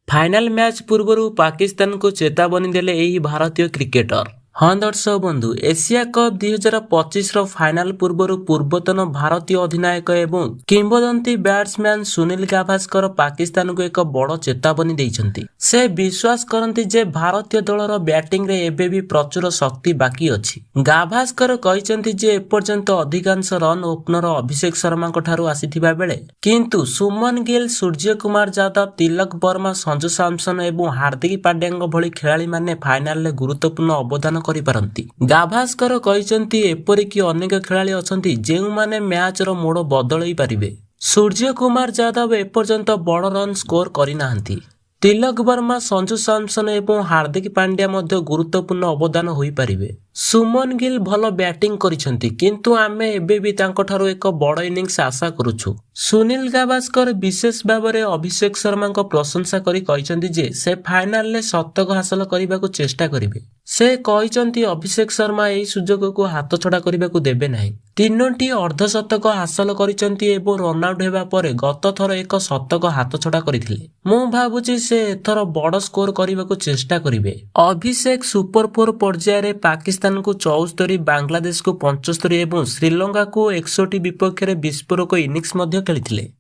Final match पूर्व पाकिस्तान को चेतावनी देले एही भारतीय क्रिकेटर। हाँ दर्शक बंधु, एशिया कप 2025 फाइनाल पूर्व पूर्वतन भारतीय अधिनायक एवं किंबदंती बैट्समैन सुनील गाभास्कर पाकिस्तान को एक बड़ चेतावनी देइछंती। से विश्वास करती जे भारतीय दलर बैटिंग रे एबे भी प्रचुर शक्ति बाकी अछि। गाभास्कर कहिसंती जे एपर्यंत अधिकांश रन ओपनर अभिषेक शर्मा ठारू आसीथिबा बेले किंतु सुमन गिल, सूर्य कुमार यादव, तिलक वर्मा, संजू सैमसन एवं हार्दिक पांड्या भली खेलाड़ी माने फाइनाल रे गुरुत्वपूर्ण अवदान करिपारंती। गाभास्कर कहिसंती एपरिकी अनेक खेलाड़ी अछंती जेउ माने मैच रो मोड़ बदलई पारिबे। सूर्य कुमार यादव एपर्यंत बड़ रन स्कोर करिनाहांती। तिलक वर्मा, संजू सैमसन एवं हार्दिक पांड्या मध्य गुरुत्वपूर्ण अवदान होई पारिबे। सुमन गिल भल बैटिंग करिसंती किंतु आमे एबे भी तांको ठारू एक बड़ इनिंग्स आशा करूछु। सुनील गाभास्कर विशेष भावरे अभिषेक शर्मा को प्रशंसा करी कहिसंती जे से फाइनाल रे शतक हासिल करबाकू चेष्टा करिवे। से कहिसंती अभिषेक शर्मा एही सुजोग को हाथ छड़ा करबाकू देबे नाही। तीनोटी अर्धशतक हासिल करिसंती एवं रन आउट हेबा परे गत थर एक शतक हाथ छड़ा करिथिले। मु भाबुची से एथर बड़ स्कोर करबाकू चेष्टा करिवे। अभिषेक सुपर 4 पर्याय रे पाकिस्तान को 74, बांग्लादेश को 75 एवं श्रीलंका को 61 विपक्ष रे विस्फोरक इनिंग्स मध्य खेलिथिले।